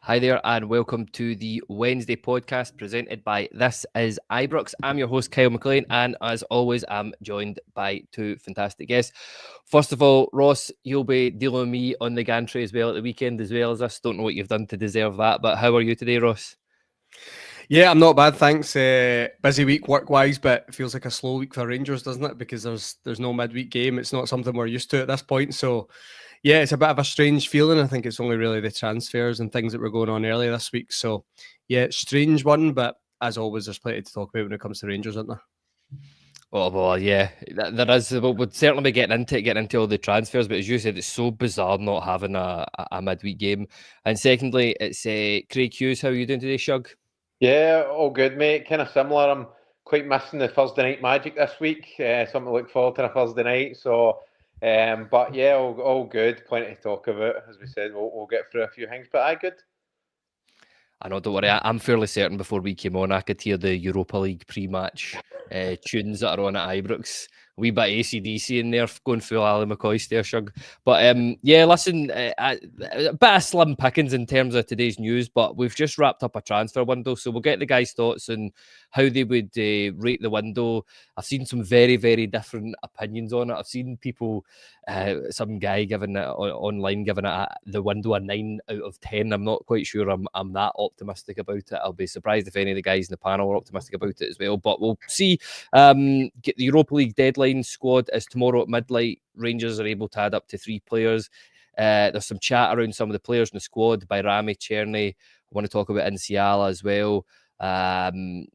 Hi there, and welcome to the Wednesday podcast presented by This is Ibrox. I'm your host, Kyle McLean, and as always, I'm joined by two fantastic guests. First of all, Ross, you'll be dealing with me on the gantry as well at the weekend, as well as us. Don't know what you've done to deserve that, but how are you today, Ross? Yeah, I'm not bad, thanks. Busy week work-wise, but it feels like a slow week for Rangers, doesn't it? Because there's no midweek game. It's not something we're used to at this point. So, yeah, it's a bit of a strange feeling. I think it's only really the transfers and things that were going on earlier this week. So, yeah, strange one, but as always, there's plenty to talk about when it comes to Rangers, isn't there? Oh, well, yeah, there is. We'll certainly be getting into all the transfers, but as you said, it's so bizarre not having a midweek game. And secondly, it's Craig Hughes. How are you doing today, Shug? Yeah, all good, mate. Kind of similar. I'm quite missing the Thursday night magic this week. Something to look forward to on a Thursday night. So, but yeah, all good. Plenty to talk about. As we said, we'll get through a few things, but I good. I know, don't worry. I'm fairly certain before we came on, I could hear the Europa League pre-match tunes that are on at Ibrox. A wee bit of AC/DC in there, going full Ali McCoy there, Shug. But yeah, listen, a bit of slim pickings in terms of today's news, but we've just wrapped up a transfer window, so we'll get the guys' thoughts on how they would rate the window. I've seen some very, very different opinions on it. I've seen people, some guy giving it online, giving it the window a 9 out of 10. I'm not quite sure I'm that optimistic about it. I'll be surprised if any of the guys in the panel are optimistic about it as well, but we'll see. Get the Europa League deadline squad is tomorrow at midnight. Rangers are able to add up to 3 players. There's some chat around some of the players in the squad by Rami Cherny. I want to talk about Inciala as well. The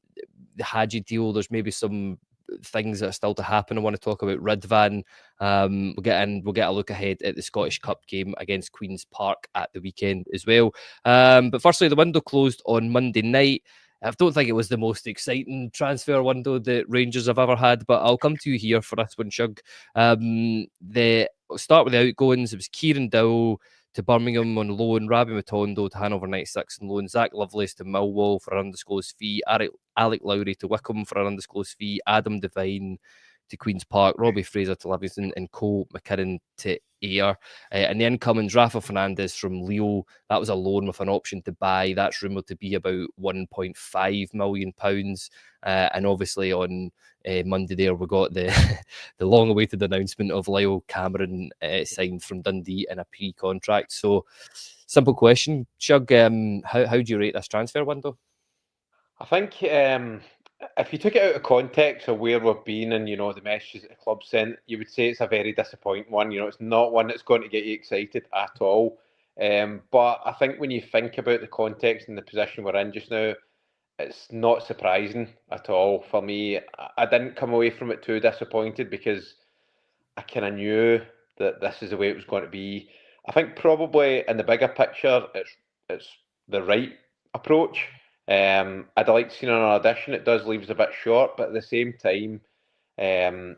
Hadji deal, there's maybe some things that are still to happen. I want to talk about Ridvan. We'll get a look ahead at the Scottish Cup game against Queen's Park at the weekend as well. But firstly, the window closed on Monday night. I don't think it was the most exciting transfer window that Rangers have ever had, but I'll come to you here for this one, Shug. We'll start with the outgoings. It was Kieran Dowell to Birmingham on loan, Rabbi Matondo to Hanover 96 on loan, Zach Lovelace to Millwall for an undisclosed fee, Alec Lowry to Wickham for an undisclosed fee, Adam Devine to Queen's Park, Robbie Fraser to Livingston, and Cole McKinnon to Ayr. And the incomings, Rafa Fernandez from Leo, that was a loan with an option to buy. That's rumoured to be about £1.5 million. And obviously on Monday there, we got the long-awaited announcement of Lyle Cameron signed from Dundee in a pre-contract. So, simple question, Shug, how do you rate this transfer window? I think if you took it out of context of where we've been and the messages that the club sent, you would say it's a very disappointing one. It's not one that's going to get you excited at all. But I think when you think about the context and the position we're in just now, it's not surprising at all for me. I didn't come away from it too disappointed because I kind of knew that this is the way it was going to be. I think probably in the bigger picture, it's the right approach. I'd like to see an audition. It does leave us a bit short, but at the same time, I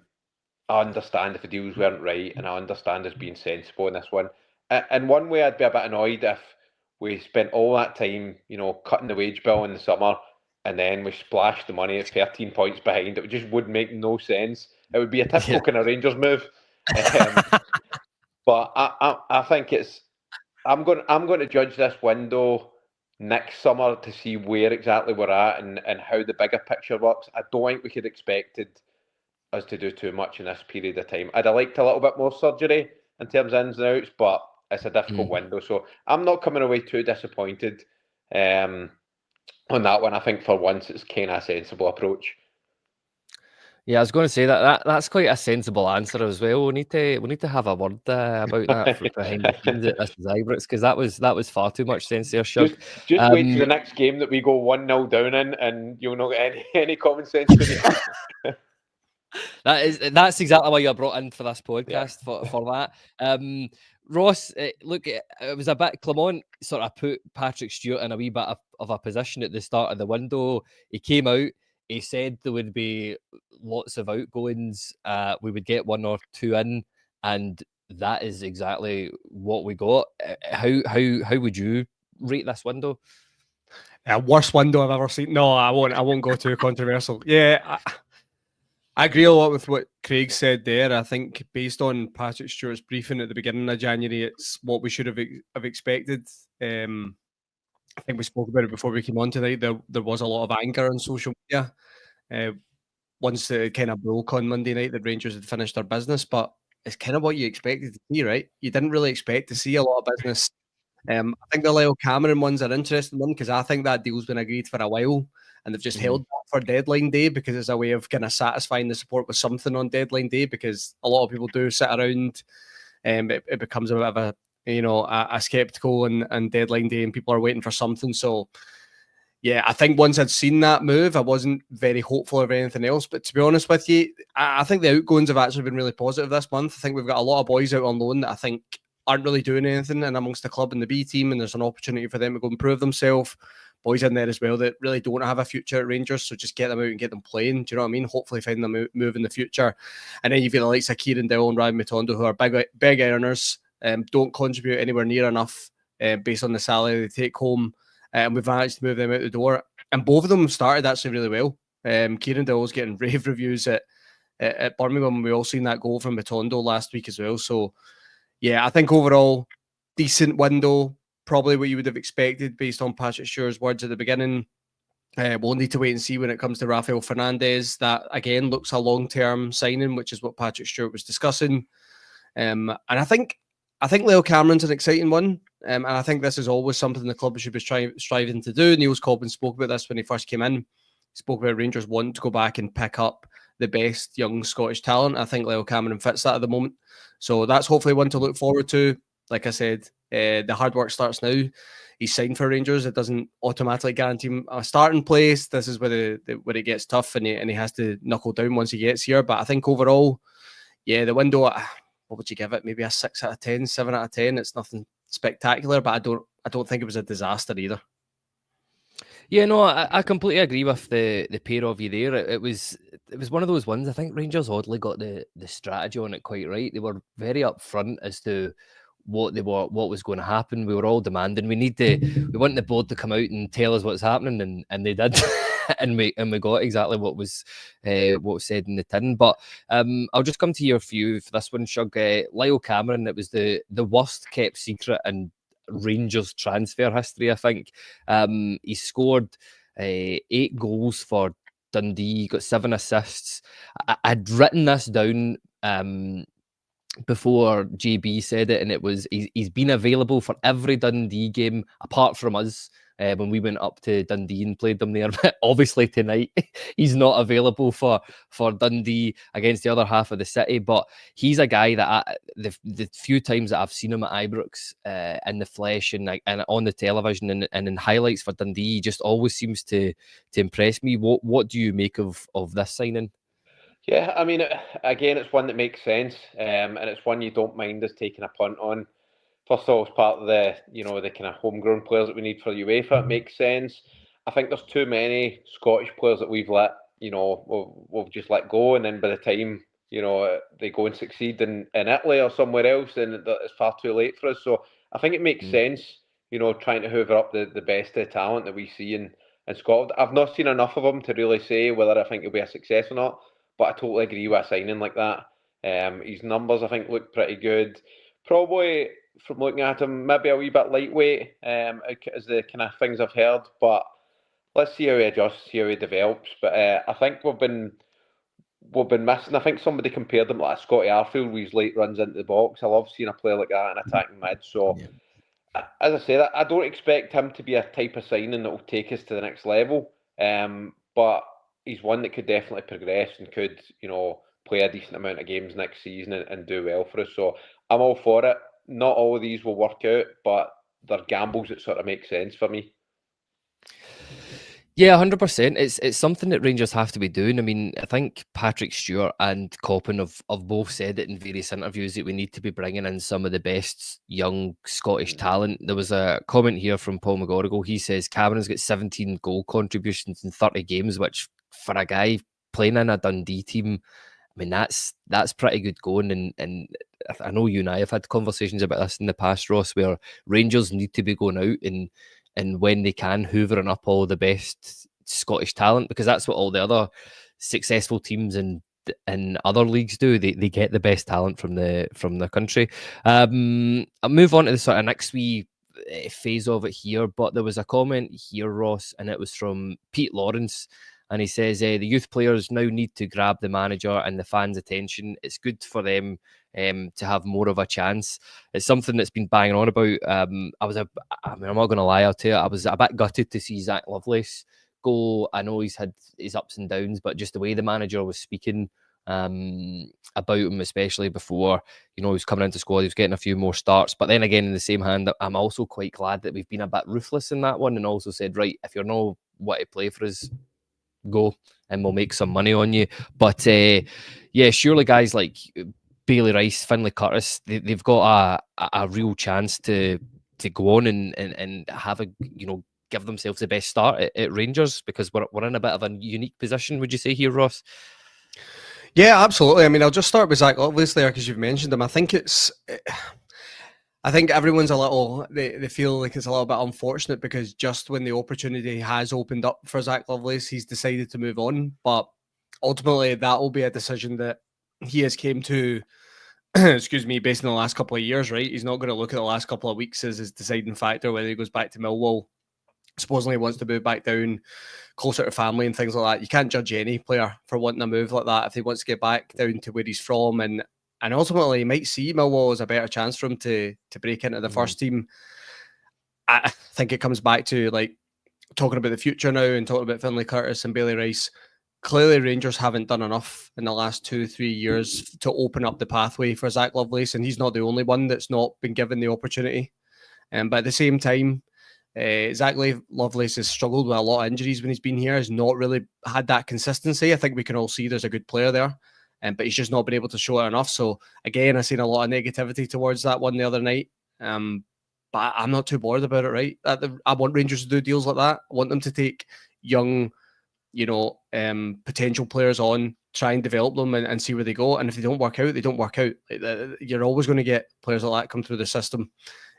understand if the deals weren't right, and I understand us being sensible in this one. In one way, I'd be a bit annoyed if we spent all that time, cutting the wage bill in the summer, and then we splashed the money at 13 points behind. It just would make no sense. It would be a typical kind of Rangers move. But I think I'm going to judge this window next summer to see where exactly we're at and how the bigger picture works. I don't think we could expected us to do too much in this period of time. I'd have liked a little bit more surgery in terms of ins and outs, but it's a difficult window. So I'm not coming away too disappointed on that one. I think for once it's kind of a sensible approach. Yeah, I was going to say that's quite a sensible answer as well. We need to have a word about that behind the scenes at this Ibrox, because that was far too much sense there, Shug. Just wait for the next game that we go 1-0 down in, and you'll not get any common sense. That's exactly why you're brought in for this podcast, for that. Ross, look, it was a bit, Clement sort of put Patrick Stewart in a wee bit of a position at the start of the window. He came out, he said there would be lots of outgoings, we would get 1 or 2 in, and that is exactly what we got. How would you rate this window? Worst window I've ever seen. No, I won't go too controversial. Yeah, I agree a lot with what Craig said there. I think based on Patrick Stewart's briefing at the beginning of January, it's what we should have expected. I think we spoke about it before we came on tonight. There was a lot of anger on social media. Once it kind of broke on Monday night that Rangers had finished their business, but it's kind of what you expected to see, right? You didn't really expect to see a lot of business. I think the Lyle Cameron one's an interesting one because I think that deal's been agreed for a while and they've just held that for deadline day because it's a way of kind of satisfying the support with something on deadline day because a lot of people do sit around and it becomes a bit of a skeptical and deadline day and people are waiting for something. So yeah, I think once I'd seen that move, I wasn't very hopeful of anything else. But to be honest with you, I think the outgoings have actually been really positive this month. I think we've got a lot of boys out on loan that I think aren't really doing anything and amongst the club and the B team, and there's an opportunity for them to go and prove themselves. Boys in there as well that really don't have a future at Rangers, so just get them out and get them playing. Do you know what I mean? Hopefully find them move in the future. And then you've got the likes of Kieran Dowell and Ryan Matondo who are big earners, don't contribute anywhere near enough based on the salary they take home. And we've managed to move them out the door. And both of them started actually really well. Kieran Dowell's getting rave reviews at Birmingham. We all seen that goal from Matondo last week as well. So, yeah, I think overall, decent window. Probably what you would have expected based on Patrick Stewart's words at the beginning. We'll need to wait and see when it comes to Rafael Fernandez. That, again, looks a long-term signing, which is what Patrick Stewart was discussing. And I think Lyle Cameron's an exciting one. And I think this is always something the club should be striving to do. Niels Cobbin spoke about this when he first came in. He spoke about Rangers wanting to go back and pick up the best young Scottish talent. I think Lyle Cameron fits that at the moment. So that's hopefully one to look forward to. Like I said, the hard work starts now. He's signed for Rangers. It doesn't automatically guarantee him a starting place. This is where it gets tough and he has to knuckle down once he gets here. But I think overall, yeah, the window, what would you give it? Maybe a 6 out of 10, 7 out of 10. It's nothing spectacular, but I don't think it was a disaster either. Yeah, no, I completely agree with the pair of you there. It was one of those ones. I think Rangers oddly got the strategy on it quite right. They were very upfront as to what was going to happen. We were all demanding we want the board to come out and tell us what's happening, and they did. and we got exactly what was said in the tin. But I'll just come to your view for this one, Shug. Lyle Cameron, it was the worst kept secret in Rangers transfer history, I think. He scored 8 goals for Dundee, got 7 assists. I'd written this down before JB said it, and it was he's been available for every Dundee game apart from us when we went up to Dundee and played them there. But obviously tonight he's not available for Dundee against the other half of the city. But he's a guy that the few times that I've seen him at Ibrox in the flesh and on the television and in highlights for Dundee, he just always seems to impress me. What do you make of this signing? Yeah, I mean, again, it's one that makes sense, and it's one you don't mind us taking a punt on. First of all, as part of the the kind of homegrown players that we need for UEFA, it makes sense. I think there's too many Scottish players that we've we've just let go, and then by the time they go and succeed in Italy or somewhere else, then it's far too late for us. So I think it makes sense, trying to hoover up the best of the talent that we see in Scotland. I've not seen enough of them to really say whether I think it'll be a success or not. But I totally agree with a signing like that. His numbers, I think, look pretty good. Probably, from looking at him, maybe a wee bit lightweight as the kind of things I've heard. But let's see how he adjusts, see how he develops. But I think we've been missing. I think somebody compared him to like Scotty Arfield with his late runs into the box. I love seeing a player like that in attacking mid. So, as I said, I don't expect him to be a type of signing that will take us to the next level. But he's one that could definitely progress and could, play a decent amount of games next season and do well for us. So I'm all for it. Not all of these will work out, but they're gambles that sort of make sense for me. Yeah, 100%. It's something that Rangers have to be doing. I mean, I think Patrick Stewart and Coppin have both said it in various interviews that we need to be bringing in some of the best young Scottish talent. There was a comment here from Paul McGorrigle. He says Cameron's got 17 goal contributions in 30 games, which for a guy playing in a Dundee team, I mean, that's pretty good going. And I know you and I have had conversations about this in the past, Ross, where Rangers need to be going out and when they can, hoovering up all the best Scottish talent, because that's what all the other successful teams in other leagues do. They get the best talent from the country. I'll move on to the sort of next wee phase of it here, but there was a comment here, Ross, and it was from Pete Lawrence. And he says, the youth players now need to grab the manager and the fans' attention. It's good for them to have more of a chance. It's something that's been banging on about. I'm not going to lie, I'll tell you, I was a bit gutted to see Zach Lovelace go. I know he's had his ups and downs, but just the way the manager was speaking about him, especially before, he was coming into squad, he was getting a few more starts. But then again, in the same hand, I'm also quite glad that we've been a bit ruthless in that one and also said, right, if you're not what to play for us, go and we'll make some money on you. But surely guys like Bailey Rice, Finlay Curtis, they've got a real chance to go on and have give themselves the best start at Rangers, because we're in a bit of a unique position, would you say here, Ross? Yeah, absolutely. I mean, I'll just start with Zach Lovelace there because you've mentioned him. I think everyone's a little, they feel like it's a little bit unfortunate because just when the opportunity has opened up for Zach Lovelace, he's decided to move on. But ultimately, that will be a decision that he has came to, excuse me, based on the last couple of years, right? He's not going to look at the last couple of weeks as his deciding factor, whether he goes back to Millwall. Supposedly he wants to move back down closer to family and things like that. You can't judge any player for wanting a move like that if he wants to get back down to where he's from. And ultimately, he might see Millwall as a better chance for him to break into the first team. I think it comes back to like talking about the future now and talking about Finlay Curtis and Bailey Rice. Clearly, Rangers haven't done enough in the last 2-3 years to open up the pathway for Zach Lovelace, and he's not the only one that's not been given the opportunity. But at the same time, Zach Lovelace has struggled with a lot of injuries when he's been here. Has not really had that consistency. I think we can all see there's a good player there, but he's just not been able to show it enough. So again, I've seen a lot of negativity towards that one the other night. But I'm not too bothered about it, right? I want Rangers to do deals like that. I want them to take young, potential players on, try and develop them and see where they go. And if they don't work out, they don't work out. You're always going to get players like that come through the system.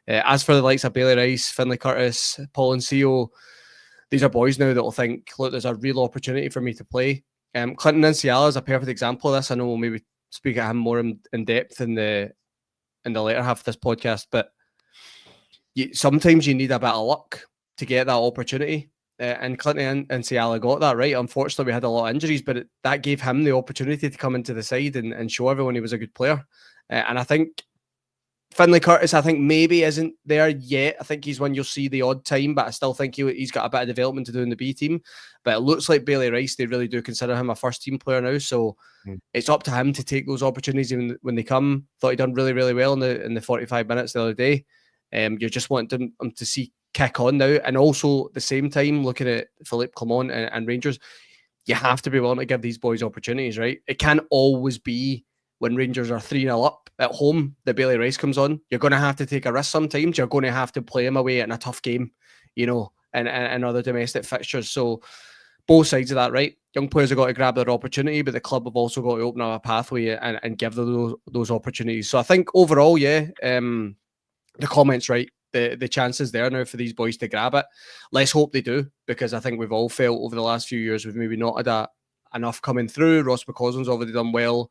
As for the likes of Bailey Rice, Finlay Curtis, Paul Ncio, these are boys now that will think, look, there's a real opportunity for me to play. Clinton Nsiala is a perfect example of this. I know we'll maybe speak at him more in depth in the later half of this podcast, but sometimes you need a bit of luck to get that opportunity. And Clinton Nsiala got that, right? Unfortunately, we had a lot of injuries, but that gave him the opportunity to come into the side and show everyone he was a good player. And I think Finlay Curtis, I think maybe isn't there yet. I think he's one you'll see the odd time, but I still think he's got a bit of development to do in the B team. But it looks like Bailey Rice, they really do consider him a first team player now. So it's up to him to take those opportunities when they come. Thought he done really, really well in the 45 minutes the other day. You're just wanting him to see kick on now. And also at the same time, looking at Philippe Clement and Rangers, you have to be willing to give these boys opportunities, right? It can't always be when Rangers are 3-0 up at home that Bailey Rice comes on. You're going to have to take a risk sometimes. You're going to have to play him away in a tough game, and other domestic fixtures. So both sides of that, right? Young players have got to grab their opportunity, but the club have also got to open up a pathway and give them those opportunities. So I think overall, the comment's right. The chances there now for these boys to grab it. Let's hope they do, because I think we've all felt over the last few years we've maybe not had enough coming through. Ross McCausland's already done well.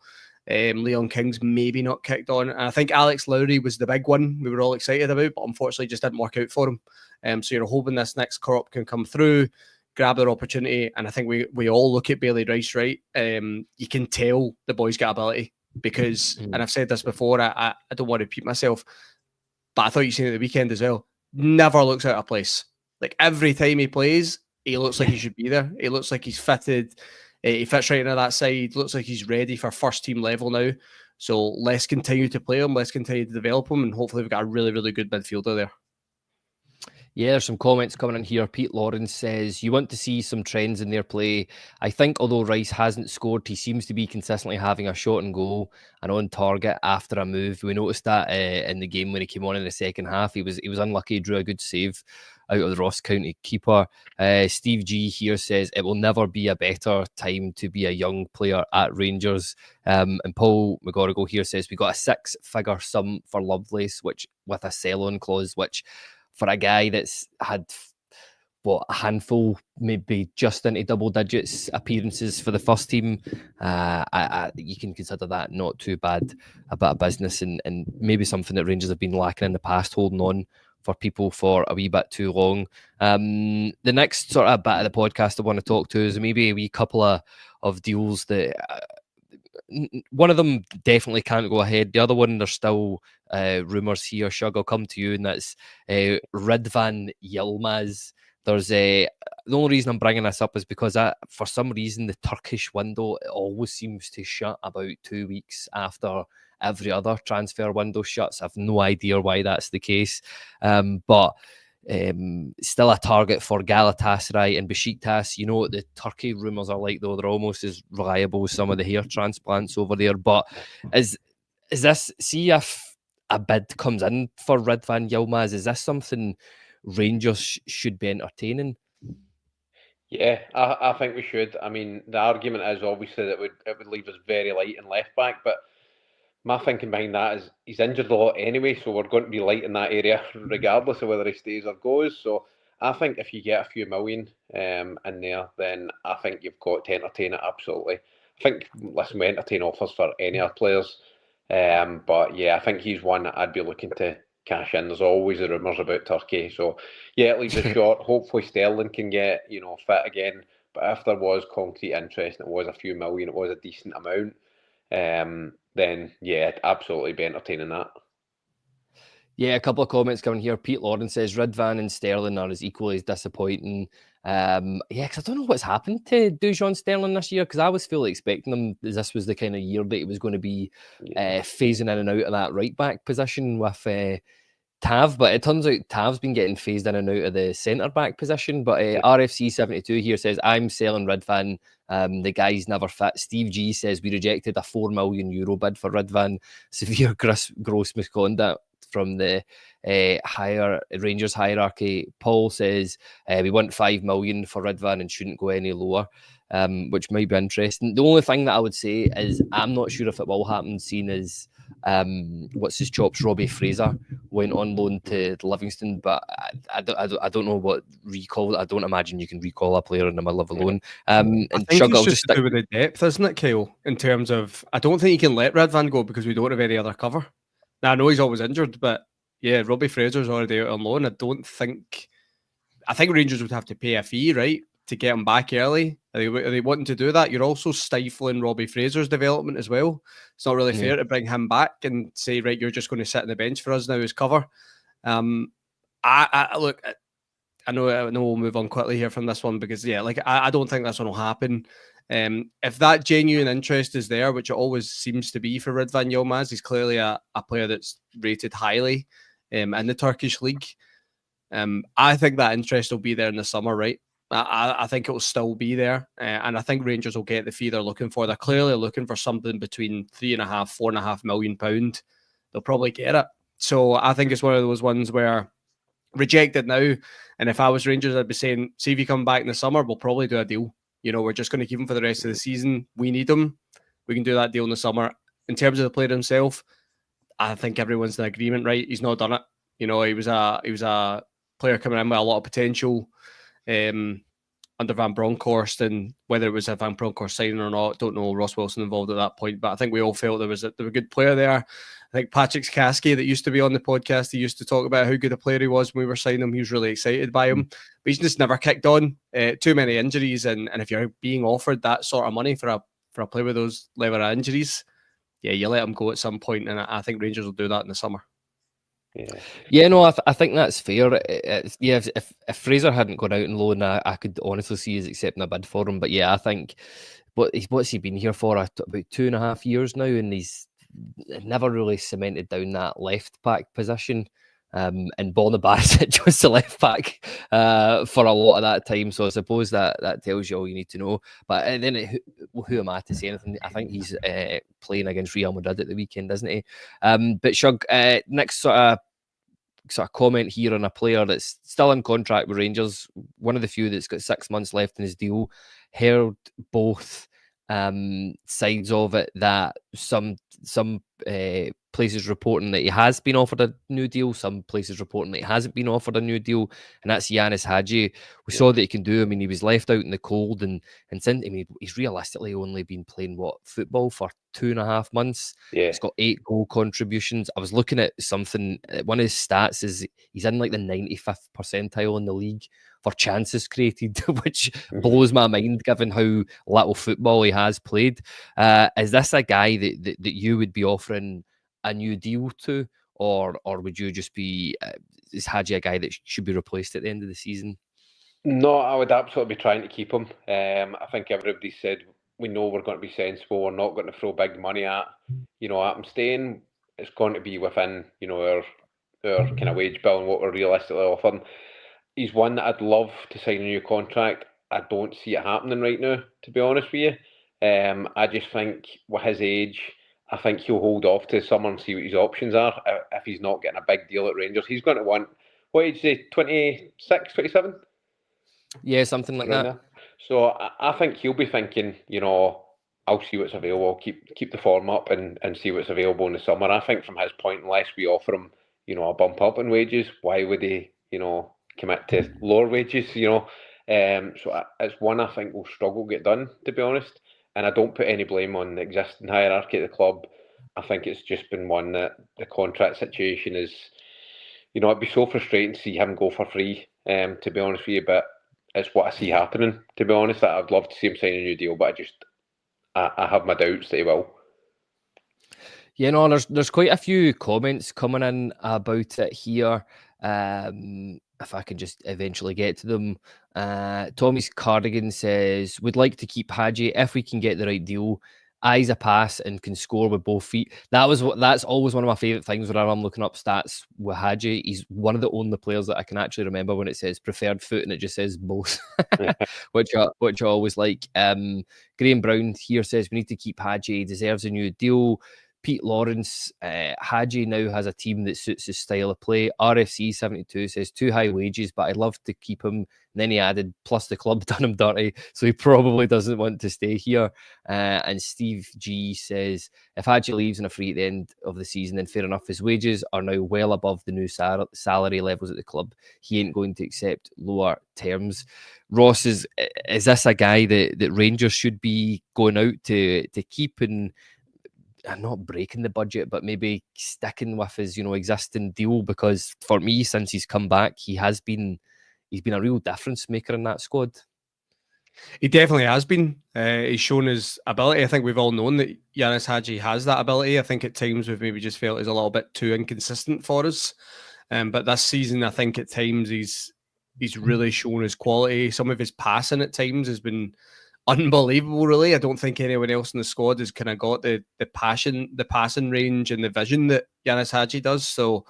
Leon King's maybe not kicked on. And I think Alex Lowry was the big one we were all excited about, but unfortunately just didn't work out for him. So you're hoping this next crop can come through, grab their opportunity. And I think we all look at Bailey Rice, right? You can tell the boy's got ability because, and I've said this before, I don't want to repeat myself, but I thought you seen it at the weekend as well. Never looks out of place. Like every time he plays, he looks like he should be there. He looks like he's fitted. He fits right into that side. Looks like he's ready for first team level now. So let's continue to play him. Let's continue to develop him. And hopefully we've got a really, really good midfielder there. Yeah, there's some comments coming in here. Pete Lawrence says, you want to see some trends in their play. I think although Rice hasn't scored, he seems to be consistently having a shot and goal and on target after a move. We noticed that in the game when he came on in the second half. He was unlucky, he drew a good save out of the Ross County keeper. Steve G here says, it will never be a better time to be a young player at Rangers. And Paul McGorrigle here says, we got a 6-figure sum for Lovelace, which with a sell-on clause, which for a guy that's had a handful, maybe just into double digits appearances for the first team, you can consider that not too bad a bit of business and maybe something that Rangers have been lacking in the past, holding on for people for a wee bit too long. The next sort of bit of the podcast I want to talk to is maybe a wee couple of deals that one of them definitely can't go ahead. The other one, there's still rumours here. Shug, I'll come to you, and that's Ridvan Yilmaz. There's the only reason I'm bringing this up is because for some reason the Turkish window always seems to shut about 2 weeks after every other transfer window shuts. I've no idea why that's the case, but still a target for Galatasaray and Besiktas. You know what the Turkey rumours are like, though. They're almost as reliable as some of the hair transplants over there. But is this, see if a bid comes in for Ridvan Yilmaz, is this something Rangers should be entertaining? Yeah, I think we should. I mean, the argument is obviously that it would leave us very light in left back, but my thinking behind that is he's injured a lot anyway, so we're going to be light in that area regardless of whether he stays or goes. So I think if you get a few million in there, then I think you've got to entertain it absolutely. I think, listen, we entertain offers for any other players, but yeah, I think he's one that I'd be looking to cash in. There's always the rumours about Turkey, so yeah, it leaves us short. Hopefully Sterling can get fit again, but if there was concrete interest and it was a few million, it was a decent amount, then yeah, I'd absolutely be entertaining that. Yeah, a couple of comments coming here. Pete Lawrence says Ridvan and Sterling are as equally as disappointing. Yeah, because I don't know what's happened to Dujon Sterling this year, because I was fully expecting him. This was the kind of year that he was going to be phasing in and out of that right back position with Tav, but it turns out Tav's been getting phased in and out of the centre back position. But RFC 72 here says, I'm selling Ridvan. The guy's never fit. Steve G says, we rejected a €4 million bid for Ridvan. Severe gross misconduct from the higher Rangers hierarchy. Paul says, we want 5 million for Ridvan and shouldn't go any lower. Which might be interesting. The only thing that I would say is I'm not sure if it will happen, seeing as what's his chops, Robbie Fraser, went on loan to Livingston, but I don't know what recall. I don't imagine you can recall a player in the middle of a loan. And I think it's just to do with the depth, isn't it, Kyle? In terms of, I don't think you can let Ridvan go because we don't have any other cover. Now I know he's always injured, but yeah, Robbie Fraser's already out on loan. I think Rangers would have to pay a fee, right, to get him back early. Are they wanting to do that? You're also stifling Robbie Fraser's development as well. It's not really fair to bring him back and say, right, you're just going to sit on the bench for us now as cover. I look, I know we'll move on quickly here from this one because I don't think that's going to happen. If that genuine interest is there, which it always seems to be for Ridvan Yilmaz, he's clearly a player that's rated highly in the Turkish league. I think that interest will be there in the summer, right? I think it will still be there, and I think Rangers will get the fee they're looking for. They're clearly looking for something between £3.5–4.5 million. They'll probably get it. So I think it's one of those ones where rejected now, and if I was Rangers, I'd be saying, see if you come back in the summer, we'll probably do a deal. We're just going to keep him for the rest of the season. We need him. We can do that deal in the summer. In terms of the player himself, I think everyone's in agreement, right? He's not done it. He was a player coming in with a lot of potential under Van Bronckhorst, and whether it was a Van Bronckhorst signing or not, don't know. Ross Wilson involved at that point, but I think we all felt there was a good player there. I think Patrick Skasky, that used to be on the podcast, he used to talk about how good a player he was when we were signing him. He was really excited by him, but he's just never kicked on. Too many injuries, and if you're being offered that sort of money for a player with those level of injuries, yeah, you let him go at some point, and I think Rangers will do that in the summer. Yeah, no, I think that's fair. If Fraser hadn't gone out on loan, I could honestly see us accepting a bid for him. But yeah, I think what's he been here for? About 2.5 years now, and he's never really cemented down that left back position. And Borna Barisic was the left back for a lot of that time. So I suppose that tells you all you need to know. But then who am I to say anything? I think he's playing against Real Madrid at the weekend, isn't he? But Shug, next sort of comment here on a player that's still in contract with Rangers, one of the few that's got 6 months left in his deal. Heard both sides of it, that some places reporting that he has been offered a new deal, some places reporting that he hasn't been offered a new deal, and that's Yanis Hadji. We saw that he can do. I mean, he was left out in the cold, and since, I mean, he's realistically only been playing football for 2.5 months. Yeah. He's got 8 goal contributions. I was looking at something. One of his stats is he's in like the 95th percentile in the league for chances created, which blows my mind given how little football he has played. Is this a guy that you would be offering a new deal to, or would you just be, is Hadji a guy that should be replaced at the end of the season? No, I would absolutely be trying to keep him. I think everybody said we know we're going to be sensible. We're not going to throw big money at him staying. It's going to be within our kind of wage bill and what we're realistically offering. He's one that I'd love to sign a new contract. I don't see it happening right now, to be honest with you. I just think with his age, I think he'll hold off to summer and see what his options are. If he's not getting a big deal at Rangers, he's going to want, what age is he, 26, 27? Yeah, something like that. So I think he'll be thinking, I'll see what's available, keep the form up and see what's available in the summer. I think from his point, unless we offer him, a bump up in wages, why would he, commit to lower wages, So it's one I think will struggle to get done, to be honest. And I don't put any blame on the existing hierarchy at the club. I think it's just been one that the contract situation is, it'd be so frustrating to see him go for free, to be honest with you, but it's what I see happening, to be honest. I'd love to see him sign a new deal, but I have my doubts that he will. Yeah, no, there's quite a few comments coming in about it here. If I can just eventually get to them. Tommy's Cardigan says, would like to keep Hadji if we can get the right deal. Eyes a pass and can score with both feet. That's always one of my favourite things whenever I'm looking up stats with Hadji. He's one of the only players that I can actually remember when it says preferred foot and it just says both, which I always like. Graham Brown here says we need to keep Hadji. He deserves a new deal. Pete Lawrence, Hadji now has a team that suits his style of play. RFC 72 says too high wages, but I'd love to keep him. And then he added, plus the club done him dirty, so he probably doesn't want to stay here. And Steve G says, if Hadji leaves on a free at the end of the season, then fair enough. His wages are now well above the new salary levels at the club. He ain't going to accept lower terms. Ross, is this a guy that Rangers should be going out to keep and not breaking the budget, but maybe sticking with his, existing deal? Because for me, since he's come back, he's been a real difference maker in that squad. He definitely has been. He's shown his ability. I think we've all known that Yanis Hadji has that ability. I think at times we've maybe just felt he's a little bit too inconsistent for us. But this season, I think at times he's really shown his quality. Some of his passing at times has been unbelievable, really. I don't think anyone else in the squad has kind of got the passion, the passing range and the vision that Yanis Hadji does. So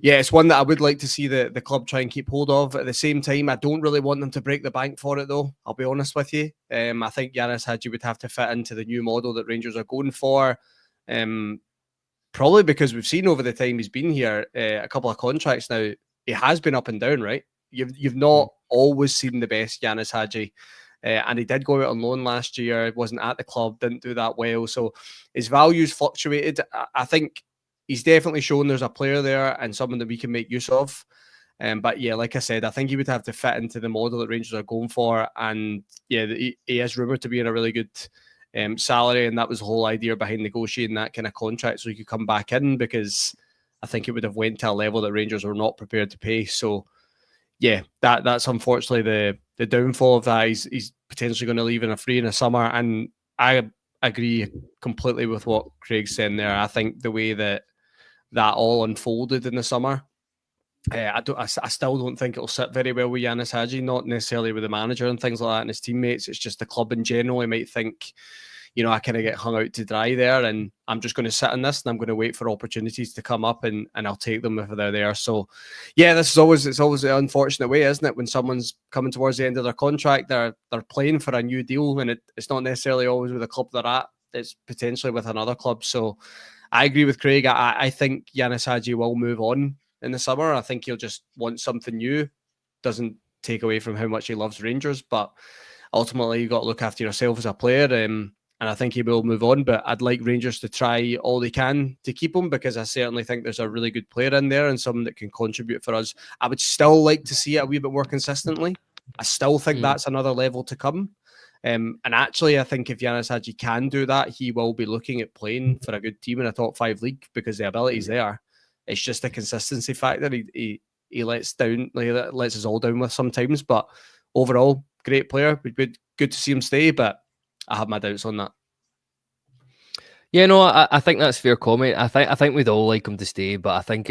yeah, it's one that I would like to see the club try and keep hold of. At the same time, I don't really want them to break the bank for it, though. I'll be honest with you. I think Yanis Hadji would have to fit into the new model that Rangers are going for. Probably because we've seen over the time he's been here, a couple of contracts now, he has been up and down, right? You've not always seen the best Yanis Hadji. And he did go out on loan last year, wasn't at the club, didn't do that well. So his values fluctuated. I think he's definitely shown there's a player there and someone that we can make use of. But yeah, like I said, I think he would have to fit into the model that Rangers are going for. And yeah, he is rumoured to be in a really good salary. And that was the whole idea behind negotiating that kind of contract so he could come back in, because I think it would have went to a level that Rangers were not prepared to pay. So yeah, that's unfortunately the downfall of that. He's potentially going to leave in a free in the summer, and I agree completely with what Craig's saying there. I think the way that all unfolded in the summer, I still don't think it'll sit very well with Yanis Hadji, not necessarily with the manager and things like that and his teammates. It's just the club in general. He might think, I kind of get hung out to dry there, and I'm just going to sit in this and I'm going to wait for opportunities to come up, and I'll take them if they're there. So yeah, it's always the unfortunate way, isn't it? When someone's coming towards the end of their contract, they're playing for a new deal, and it's not necessarily always with the club they're at. It's potentially with another club. So I agree with Craig. I think Yanis Hadji will move on in the summer. I think he'll just want something new. Doesn't take away from how much he loves Rangers, but ultimately you got to look after yourself as a player. and I think he will move on. But I'd like Rangers to try all they can to keep him, because I certainly think there's a really good player in there and someone that can contribute for us. I would still like to see it a wee bit more consistently. I still think that's another level to come. And actually, I think if Yanis Hadji can do that, he will be looking at playing for a good team in a top 5 league, because the ability's there. It's just a consistency factor. He lets us all down with sometimes, but overall, great player. Good to see him stay, but I have my doubts on that. Yeah, no, I think that's a fair comment. I think we'd all like him to stay, but I think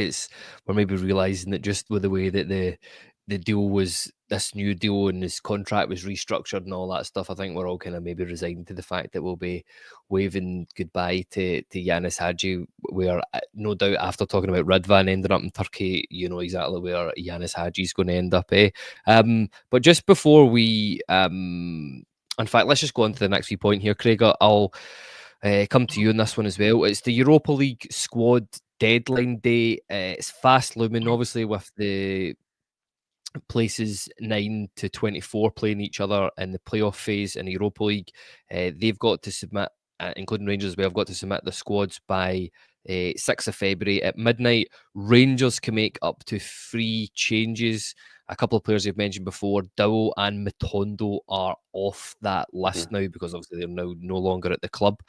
we're maybe realising that just with the way that the deal was, this new deal, and his contract was restructured and all that stuff, I think we're all kind of maybe resigned to the fact that we'll be waving goodbye to Yanis Hadji, where no doubt after talking about Ridvan ending up in Turkey, you know exactly where Yanis Hadji's going to end up, But just before we, in fact, let's just go on to the next few point here, Craig. I'll come to you on this one as well. It's the Europa League squad deadline day. It's fast looming, obviously, with the places 9 to 24 playing each other in the playoff phase in the Europa League. They've got to submit, including Rangers as well, have got to submit the squads by 6th of February at midnight. Rangers can make up to 3 changes. A couple of players you've mentioned before, Dowell and Matondo, are off that list now because obviously they're now no longer at the club.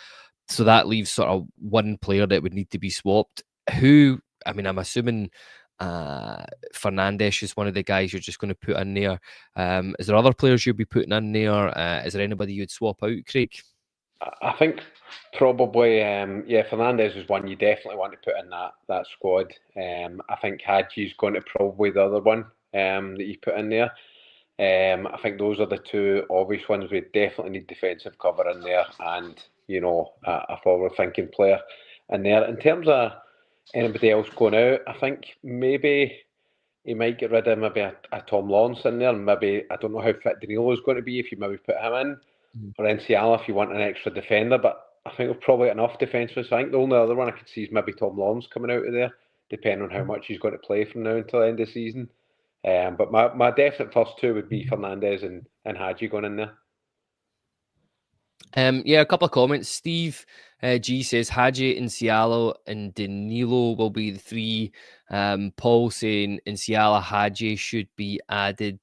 So that leaves sort of one player that would need to be swapped. I'm assuming Fernandes is one of the guys you're just going to put in there. Is there other players you'll be putting in there? Is there anybody you'd swap out, Craig? I think probably, Fernandes is one you definitely want to put in that squad. I think Hadji's going to probably the other one that you put in there. I think those are the 2 obvious ones. We definitely need defensive cover in there, and a forward-thinking player in there. In terms of anybody else going out, I think maybe he might get rid of maybe a Tom Lawrence in there. Maybe, I don't know how fit Danilo is going to be if you maybe put him in, or Enciala if you want an extra defender. But I think we've probably got enough defensive. So I think the only other one I could see is maybe Tom Lawrence coming out of there, depending on how much he's going to play from now until the end of the season. But my definite first 2 would be Fernandes and Hadji going in there. A couple of comments. Steve G says Hadji, Enciala and Danilo will be the 3. Paul saying Enciala, Hadji should be added.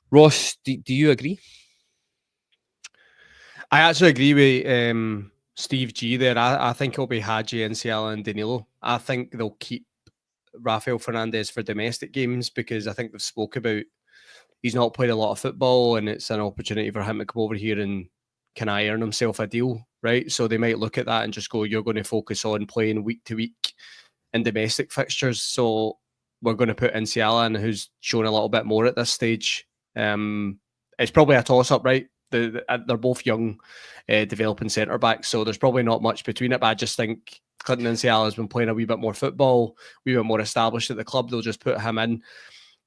Ross, do you agree? I actually agree with Steve G there. I think it'll be Hadji, Enciala and Danilo. I think they'll keep Rafael Fernandes for domestic games, because I think they've spoke about he's not played a lot of football, and it's an opportunity for him to come over here and can I earn himself a deal, right? So they might look at that and just go, you're going to focus on playing week to week in domestic fixtures. So we're going to put Enciala in, who's shown a little bit more at this stage. It's probably a toss-up, right? They're both young, developing centre-backs, so there's probably not much between it, but I just think Clinton Enciala has been playing a wee bit more football, a wee bit more established at the club. They'll just put him in.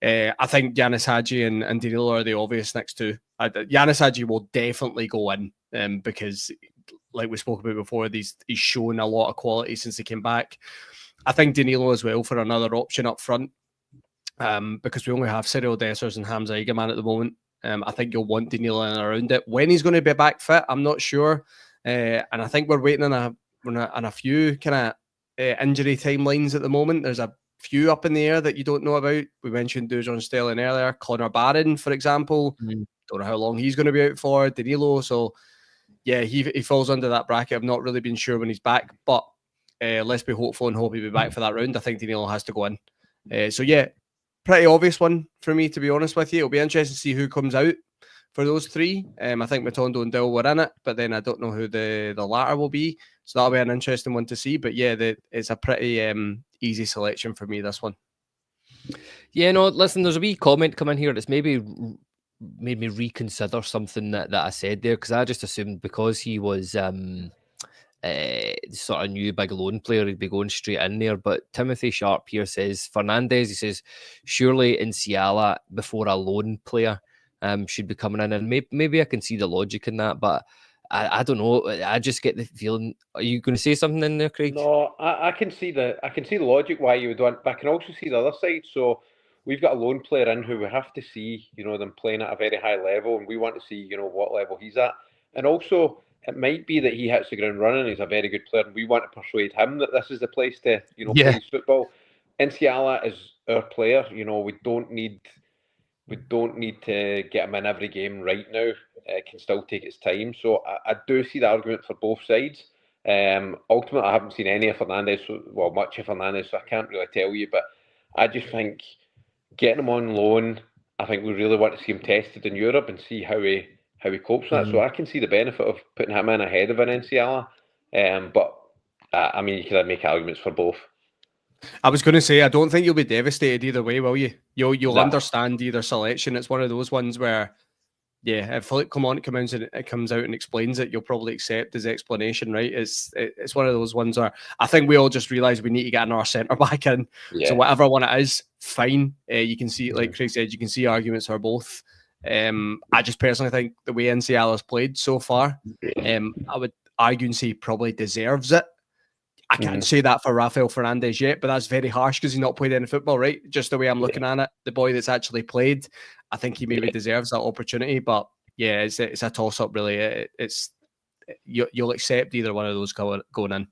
I think Yanis Hadji and Danilo are the obvious next 2. Yanis Hadji will definitely go in, because, like we spoke about before, he's shown a lot of quality since he came back. I think Danilo as well for another option up front, because we only have Cyril Dessers and Hamza Egeman at the moment. I think you'll want Danilo in around it. When he's going to be back fit, I'm not sure. And I think we're waiting on a few kind of injury timelines at the moment. There's a few up in the air that you don't know about. We mentioned Dujon Sterling earlier. Connor Barron, for example. Don't know how long he's going to be out for. Danilo. So, yeah, he falls under that bracket. I've not really been sure when he's back, but let's be hopeful and hope he'll be back for that round. I think Danilo has to go in. Pretty obvious one for me, to be honest with you. It'll be interesting to see who comes out for those 3. I think Matondo and Dill were in it, but then I don't know who the latter will be. So that'll be an interesting one to see. But yeah, it's a pretty easy selection for me, this one. Yeah, no, listen, there's a wee comment coming here that's maybe made me reconsider something that I said there, because I just assumed because he was sort of new big loan player, he'd be going straight in there. But Timothy Sharp here says Fernandes, he says, surely Enciala before a loan player should be coming in, and maybe I can see the logic in that, but I don't know. I just get the feeling. Are you going to say something in there, Craig? No, I can see the logic why you would want, but I can also see the other side. So we've got a lone player in who we have to see, them playing at a very high level, and we want to see, what level he's at. And also, it might be that he hits the ground running. He's a very good player, and we want to persuade him that this is the place to, play his football. Nsiala is our player. We don't need to get him in every game right now. It can still take its time. So I do see the argument for both sides. Ultimately, I haven't seen any of Fernandes, much of Fernandes, so I can't really tell you. But I just think getting him on loan, I think we really want to see him tested in Europe and see how he copes with that. So I can see the benefit of putting him in ahead of an Nsiala. But I mean, you could make arguments for both. I was going to say, I don't think you'll be devastated either way, will you? You'll understand either selection. It's one of those ones where, if Philippe Clement comes out and explains it, you'll probably accept his explanation, right? It's one of those ones where I think we all just realise we need to get another centre back in. Yeah. So whatever one it is, fine. You can see, like Craig said, you can see arguments for both. I just personally think the way Nsiala's played so far, I would argue and say he probably deserves it. I can't say that for Rafael Fernandes yet, but that's very harsh because he's not played any football, right? Just the way I'm looking at it, the boy that's actually played, I think he maybe deserves that opportunity. But yeah, it's a toss-up, really. You'll accept either one of those going in.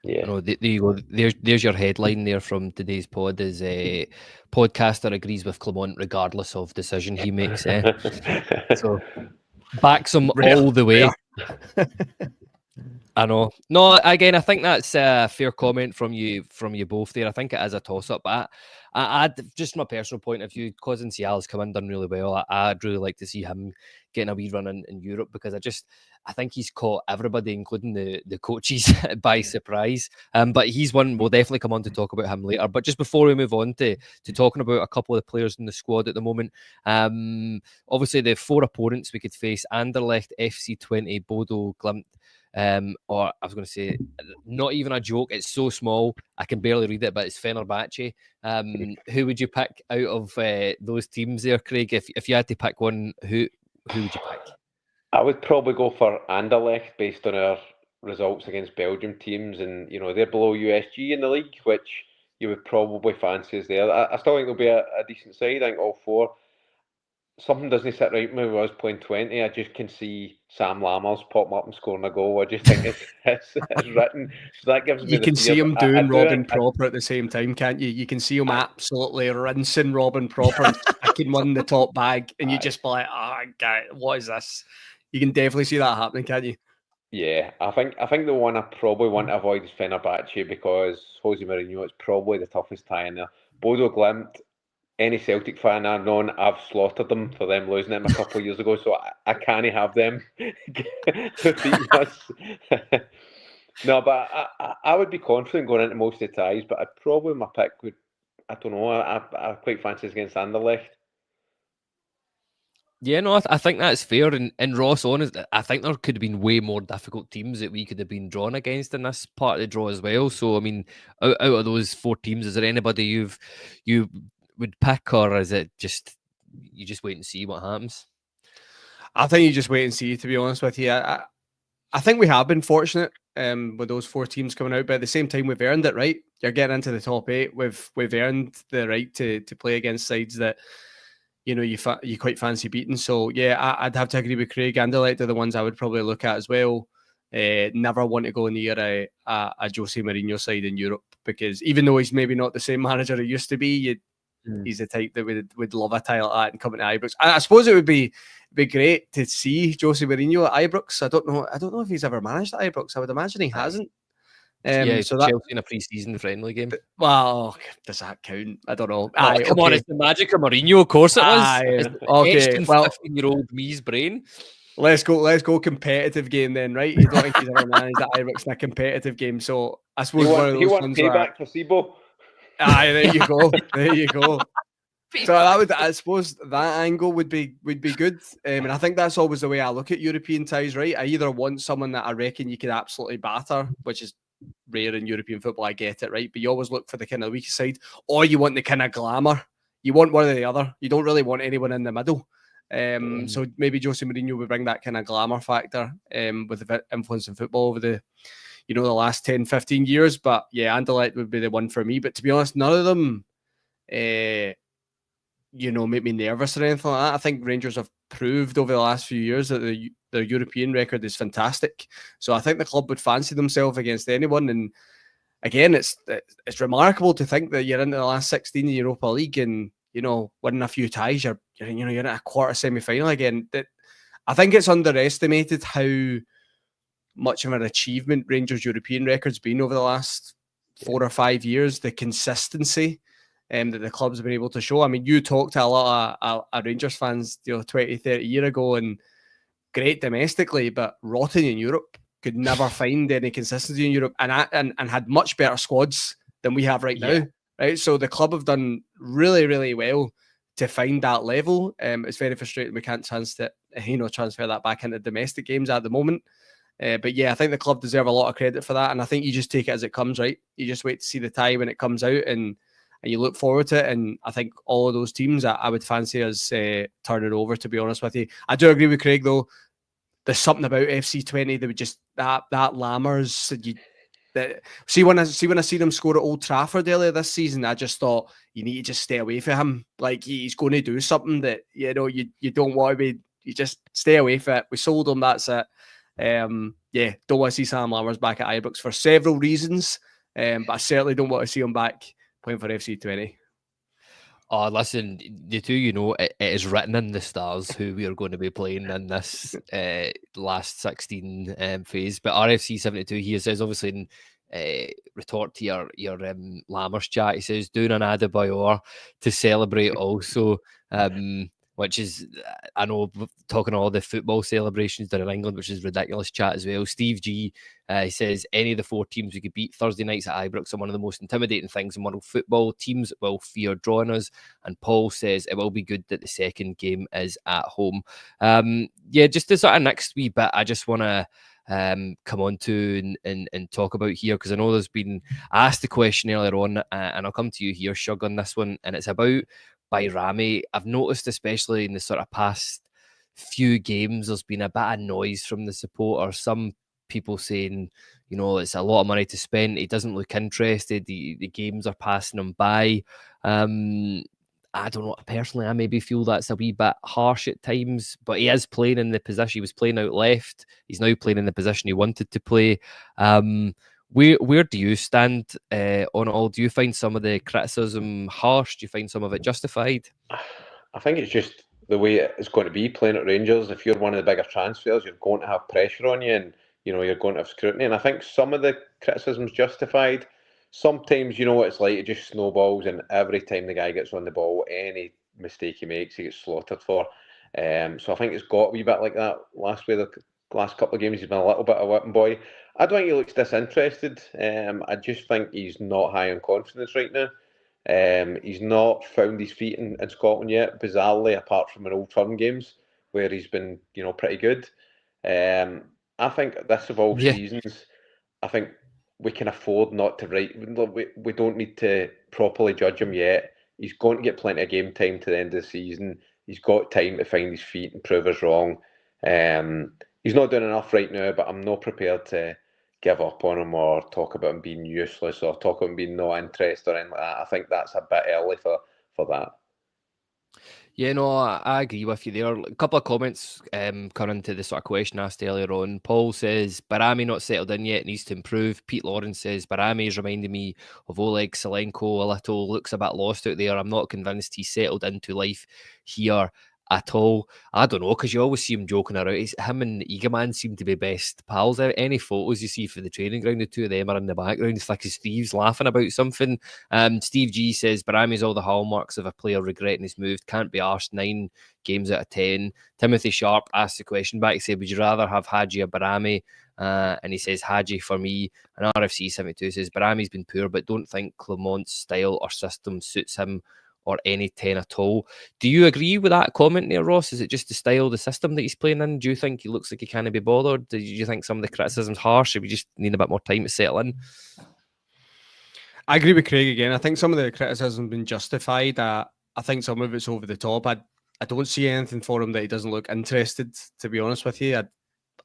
Yeah, there you go. There's your headline there from today's pod: is a podcaster agrees with Clement regardless of decision he makes. So backs him all the way. I know. No, again, I think that's a fair comment from you both there. I think it is a toss-up, but I'd just from a personal point of view, because Nsiala's come in done really well, I'd really like to see him getting a wee run in Europe, because I think he's caught everybody, including the coaches, by surprise. But he's one, we'll definitely come on to talk about him later. But just before we move on to talking about a couple of the players in the squad at the moment, obviously the 4 opponents we could face: Anderlecht, FC20, Bodo Glimt, or I was going to say, not even a joke, it's so small I can barely read it, but it's Fenerbahce. Who would you pick out of those teams there, Craig? If you had to pick one, who would you pick? I would probably go for Anderlecht based on our results against Belgium teams, and they're below USG in the league, which you would probably fancy as there. I still think they'll be a decent side. I think all 4. Something doesn't sit right with me when I was playing 20. I just can see Sam Lammers popping up and scoring a goal. I just think it's written. So that gives me You can see him doing Robin proper at the same time, can't you? You can see him absolutely rinsing Robin proper and sticking one in the top bag, and you just be like, God, what is this? You can definitely see that happening, can't you? Yeah, I think the one I probably want to avoid is Fenerbahce, because Jose Mourinho is probably the toughest tie in there. Bodo Glimt, any Celtic fan I've known, I've slaughtered them for them losing them a couple of years ago, so I can't have them beating us. No, but I would be confident going into most of the ties, but I'd probably, my pick would, I don't know, I quite fancy us against Anderlecht. Yeah, no, I think that's fair. And Ross, honest, I think there could have been way more difficult teams that we could have been drawn against in this part of the draw as well. So, I mean, out of those 4 teams, is there anybody you would pick, or is it just you just wait and see what happens? I think you just wait and see, to be honest with you. I think we have been fortunate with those 4 teams coming out, but at the same time, we've earned it, right? You're getting into the top 8. We've earned the right to play against sides that you quite fancy beating. So yeah, I'd have to agree with Craig. Anderlecht are the ones I would probably look at as well. Never want to go near a Jose Mourinho side in Europe, because even though he's maybe not the same manager he used to be, he's the type that would love a tie like that and coming to Ibrox. I suppose it would be great to see Jose Mourinho at Ibrox. I don't know if he's ever managed at Ibrox. I would imagine he hasn't. So Chelsea in a pre-season friendly game. Well, does that count? I don't know. Come on, it's the magic of Mourinho. Of course it was. Okay, well, 15-year-old me's brain. Let's go competitive game then, right? You don't think he's ever managed at Ibrox in a competitive game, so I suppose one of those ones payback for Sibo. There you go. There you go. So I suppose that angle would be good. And I think that's always the way I look at European ties, right? I either want someone that I reckon you could absolutely batter, which is rare in European football, I get it, right? But you always look for the kind of weaker side, or you want the kind of glamour. You want one or the other. You don't really want anyone in the middle. So maybe Jose Mourinho would bring that kind of glamour factor with the influence in football over the last 10, 15 years. But yeah, Anderlecht would be the one for me. But to be honest, none of them make me nervous or anything like that. I think Rangers have proved over the last few years that their European record is fantastic. So I think the club would fancy themselves against anyone. And again, it's remarkable to think that you're into the last 16 in the Europa League and, winning a few ties, you're in a quarter semi-final again. I think it's underestimated how much of an achievement Rangers' European record's been over the last 4 or 5 years, the consistency that the clubs have been able to show. I mean, you talked to a lot of Rangers fans 20, 30 years ago, and great domestically, but rotten in Europe. Could never find any consistency in Europe, and had much better squads than we have right now. Right, so the club have done really, really well to find that level. It's very frustrating we can't transfer that back into domestic games at the moment. But yeah, I think the club deserve a lot of credit for that, and I think you just take it as it comes. Right, you just wait to see the tie when it comes out, and you look forward to it. And I think all of those teams, I would fancy us turning over. To be honest with you, I do agree with Craig though. There's something about FC20 that would just that Lammers. See when I see them score at Old Trafford earlier this season, I just thought you need to just stay away from him. Like he's going to do something that you don't want to be. You just stay away from it. We sold him. That's it. Don't want to see Sam Lammers back at Ibrox for several reasons. But I certainly don't want to see him back playing for FC20. Oh, listen, the two, it is written in the stars who we are going to be playing in this last 16 phase. But RFC72 here says, obviously, in retort to your Lammers chat, he says, doing an Adebayor to celebrate also, which is, I know, talking all the football celebrations done in England, which is ridiculous chat as well. Steve G, he says, any of the 4 teams we could beat Thursday nights at Ibrox are one of the most intimidating things in world football. Teams will fear drawing us. And Paul says, it will be good that the second game is at home. Just the sort of next wee bit, I just want to come on to and talk about here, because I know there's been asked the question earlier on, and I'll come to you here, Shug, on this one, and it's about Bayrami. I've noticed, especially in the sort of past few games, there's been a bit of noise from the supporters. Some people saying, it's a lot of money to spend. He doesn't look interested. The games are passing him by. I don't know. Personally, I maybe feel that's a wee bit harsh at times, but he is playing in the position he was playing out left. He's now playing in the position he wanted to play. Where do you stand on it all? Do you find some of the criticism harsh? Do you find some of it justified? I think it's just the way it's going to be playing at Rangers. If you're one of the bigger transfers, you're going to have pressure on you, and you're going to have scrutiny. And I think some of the criticism's justified. Sometimes, what it's like, it just snowballs, and every time the guy gets on the ball, any mistake he makes, he gets slaughtered for. So I think it's got a wee bit like that last couple of games. He's been a little bit of a whipping boy. I don't think he looks disinterested. I just think he's not high on confidence right now. He's not found his feet in Scotland yet, bizarrely, apart from in Old Firm games where he's been, pretty good. I think this of all seasons, I think we can afford not to write. We don't need to properly judge him yet. He's going to get plenty of game time to the end of the season. He's got time to find his feet and prove us wrong. He's not doing enough right now, but I'm not prepared to give up on him or talk about him being useless or talk about him being not interested or anything like that. I think that's a bit early for that. Yeah, no, I agree with you there. A couple of comments coming to the sort of question asked earlier on. Paul says, Bayrami not settled in yet, needs to improve. Pete Lawrence says, Bayrami is reminding me of Oleg Salenko a little, looks a bit lost out there. I'm not convinced he's settled into life here at all. I don't know, because you always see him joking around. Him and Eagleman seem to be best pals. Any photos you see for the training ground, the two of them are in the background, it's like as thieves laughing about something. Steve G says, Barami's all the hallmarks of a player regretting his move. Can't be arsed 9 games out of 10. Timothy Sharp asked the question back. He said, would you rather have Hadji or Barami? And he says, Hadji for me. And RFC 72 says, Barami's been poor, but don't think Clement's style or system suits him or any 10 at all. Do you agree with that comment there, Ross? Is it just the style, the system that he's playing in? Do you think he looks like he can't be bothered? Do you think some of the criticism's harsh? Or we just need a bit more time to settle in? I agree with Craig again. I think some of the criticism has been justified. I think some of it's over the top. I don't see anything for him that he doesn't look interested, to be honest with you.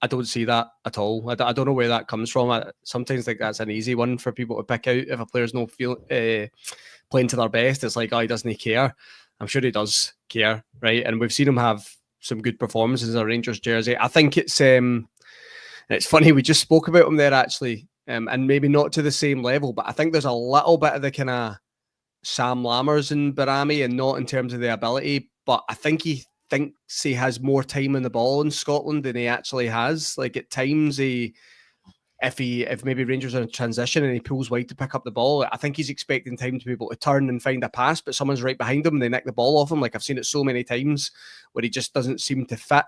I don't see that at all. I don't know where that comes from. I sometimes think that's an easy one for people to pick out. If a player's not playing to their best, it's like, oh, he doesn't care. I'm sure he does care, right? And we've seen him have some good performances in a Rangers jersey. I think it's funny, we just spoke about him there actually, and maybe not to the same level, but I think there's a little bit of the kind of Sam Lammers in Barami, and not in terms of the ability, but I think he thinks he has more time on the ball in Scotland than he actually has. Like at times, if maybe Rangers are in transition and he pulls wide to pick up the ball, I think he's expecting time to be able to turn and find a pass, but someone's right behind him and they nick the ball off him. Like I've seen it so many times where he just doesn't seem to fit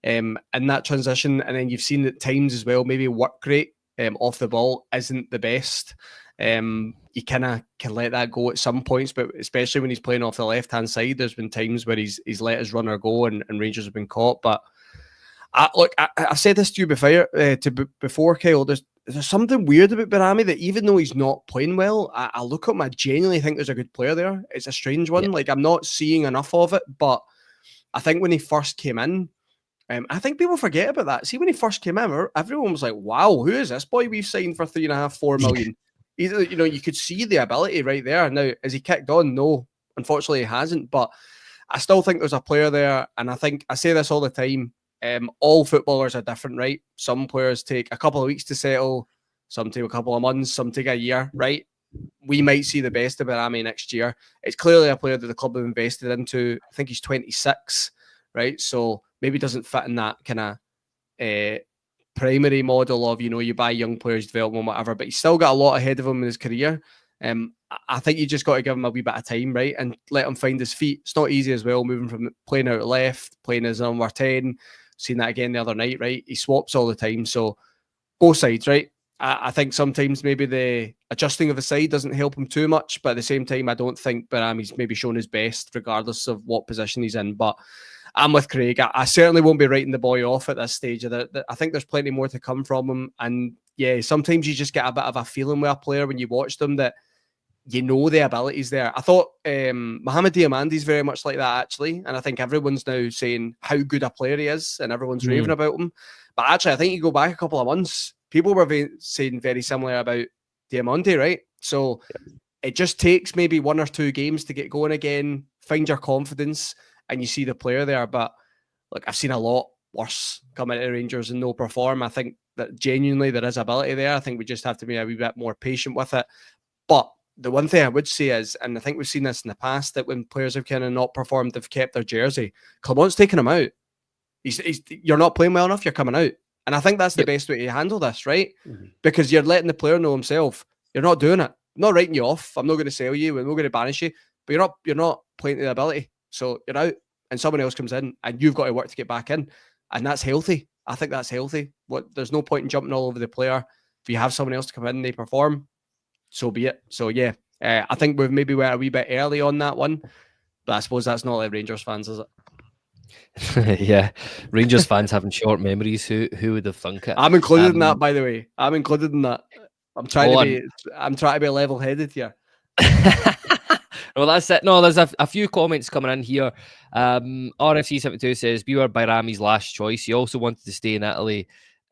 in that transition. And then you've seen at times as well, maybe work rate off the ball isn't the best. You kind of can let that go at some points, but especially when he's playing off the left-hand side, there's been times where he's let his runner go and Rangers have been caught. But I've said this to you before, Kyle. There's something weird about Barami that even though he's not playing well, I look at him, I genuinely think there's a good player there. It's a strange one. Yeah. Like I'm not seeing enough of it, but I think when he first came in, I think people forget about that. See, when he first came in, everyone was like, wow, who is this boy we've signed for 3.5-4 million? You could see the ability right there. Now, has he kicked on? No, unfortunately he hasn't, but I still think there's a player there. And I think I say this all the time. All footballers are different, right? Some players take a couple of weeks to settle, some take a couple of months, some take a year, right? We might see the best of Barami next year. It's clearly a player that the club have invested into. I think he's 26, right? So maybe doesn't fit in that kind of primary model of, you buy young players, develop them, whatever, but he's still got a lot ahead of him in his career. I think you just got to give him a wee bit of time, right? And let him find his feet. It's not easy as well, moving from playing out left, playing as number 10, seen that again the other night, right? He swaps all the time. So both sides, right? I think sometimes maybe the adjusting of the side doesn't help him too much, but at the same time, I don't think Barami's maybe shown his best regardless of what position he's in. But I'm with Craig. I certainly won't be writing the boy off at this stage. I think there's plenty more to come from him. And yeah, sometimes you just get a bit of a feeling with a player when you watch them that the ability's there. I thought Mohamed Diamandi's very much like that, actually. And I think everyone's now saying how good a player he is and everyone's raving about him. But actually, I think you go back a couple of months, people were saying very similar about Diamandi, right? So it just takes maybe 1 or 2 games to get going again, find your confidence, and you see the player there. But look, I've seen a lot worse come into Rangers and no perform. I think that genuinely there is ability there. I think we just have to be a wee bit more patient with it. But the one thing I would say is, and I think we've seen this in the past, that when players have kind of not performed, they've kept their jersey. Clement's taking him out. You're not playing well enough, you're coming out. And I think that's the best way to handle this, right? Mm-hmm. Because you're letting the player know himself, you're not doing it. I'm not writing you off. I'm not going to sell you. I'm not going to banish you. But you're not playing to the ability. So you're out and someone else comes in and you've got to work to get back in. And that's healthy. I think that's healthy. There's no point in jumping all over the player. If you have someone else to come in and they perform, so be it. So yeah, I think we've maybe went a wee bit early on that one, but I suppose that's not like Rangers fans, is it? Yeah, Rangers fans having short memories. Who would have thunk it? I'm included in that, by the way. I'm included in that. I'm trying to be level-headed here. Well, that's it. No, there's a few comments coming in here. RFC72 says, "Beware Bayrami's last choice. He also wanted to stay in Italy.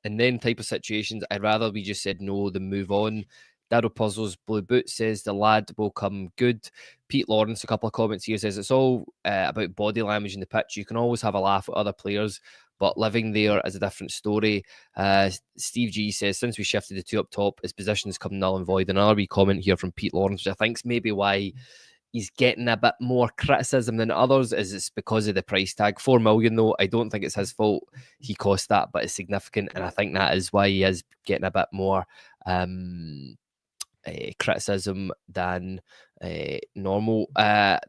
In then type of situations, I'd rather we just said no than move on." Daryl Puzzles Blue Boot says the lad will come good. Pete Lawrence, a couple of comments here, says it's all about body language in the pitch. You can always have a laugh at other players, but living there is a different story. Steve G says, since we shifted the two up top, his positions come null and void. Another wee comment here from Pete Lawrence, which I think is maybe why he's getting a bit more criticism than others, is it's because of the price tag. 4 million, though, I don't think it's his fault. He cost that, but it's significant, and I think that is why he is getting a bit more criticism than normal.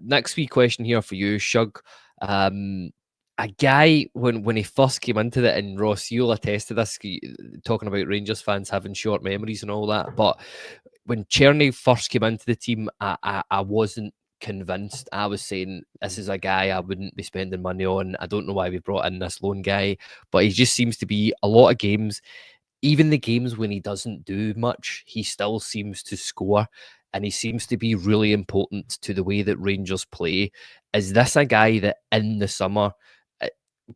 Next wee question here for you, Shug. A guy, when he first came into it, and Ross, you'll attest to this, talking about Rangers fans having short memories and all that, but when Czerny first came into the team, I wasn't convinced. I was saying, this is a guy I wouldn't be spending money on. I don't know why we brought in this lone guy, but he just seems to be a lot of games. Even the games when he doesn't do much, he still seems to score, and he seems to be really important to the way that Rangers play. Is this a guy that in the summer,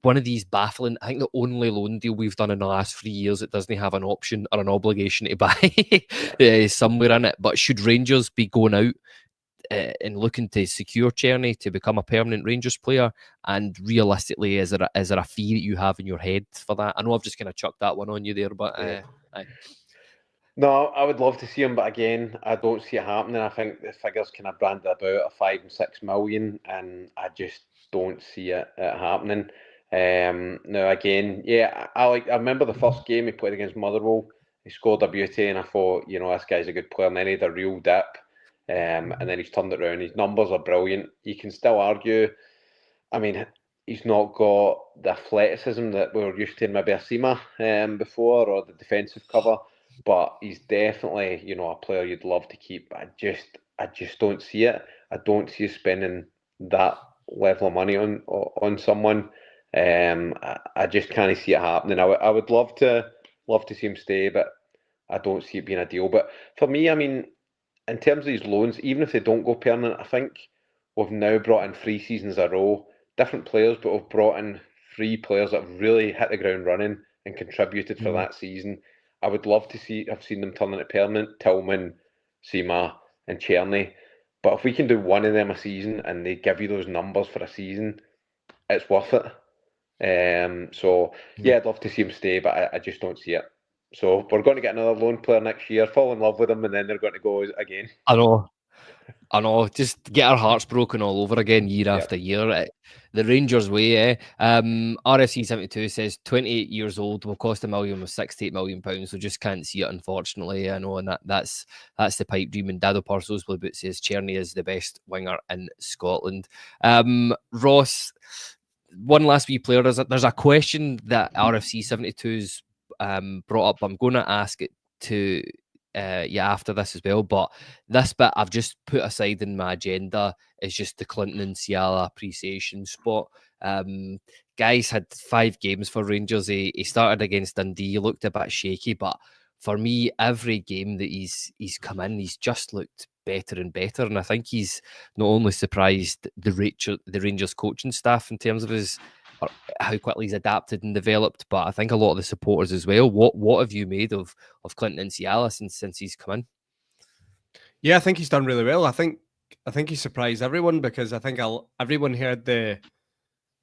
one of these baffling, I think the only loan deal we've done in the last 3 years that doesn't have an option or an obligation to buy somewhere in it, but should Rangers be going out in looking to secure Czerny to become a permanent Rangers player? And realistically, is there a fee that you have in your head for that? I know I've just kind of chucked that one on you there, but aye. No, I would love to see him, but again, I don't see it happening. I think the figures kind of branded about a 5 and 6 million, and I just don't see it happening. Now again, yeah, I remember the first game he played against Motherwell. He scored a beauty, and I thought, this guy's a good player. And then he had a real dip, and then he's turned it around. His numbers are brilliant. You can still argue. I mean, he's not got the athleticism that we were used to in maybe a Sima before, or the defensive cover. But he's definitely, a player you'd love to keep. I just don't see it. I don't see you spending that level of money on someone. I just can't see it happening. I would love to see him stay, but I don't see it being a deal. But for me, I mean, in terms of these loans, even if they don't go permanent, I think we've now brought in 3 seasons in a row, different players, but we've brought in 3 players that have really hit the ground running and contributed for that season. I would love to have seen them turn into permanent, Tillman, Sima and Czerny. But if we can do one of them a season and they give you those numbers for a season, it's worth it. So I'd love to see him stay, but I just don't see it. So we're going to get another loan player next year, fall in love with him, and then they're going to go again. I know, just get our hearts broken all over again year after year. The Rangers way, eh? RFC 72 says 28 years old, will cost $1 million with £68 million, so just can't see it, unfortunately. I know, and that's the pipe dream. And Dado Parso's Blue Boot says Czerny is the best winger in Scotland. Ross, one last wee player. There's a question that RFC 72's brought up. I'm going to ask it to after this as well, but this bit I've just put aside in my agenda is just the Clinton and Ciala appreciation spot. Guys had 5 games for Rangers. He started against Dundee, looked a bit shaky, but for me, every game that he's come in, he's just looked better and better. And I think he's not only surprised the Rangers coaching staff in terms of how quickly he's adapted and developed, but I think a lot of the supporters as well. What have you made of Clinton and Ciala since he's come in? Yeah, I think he's done really well. I think he surprised everyone, because I think everyone heard the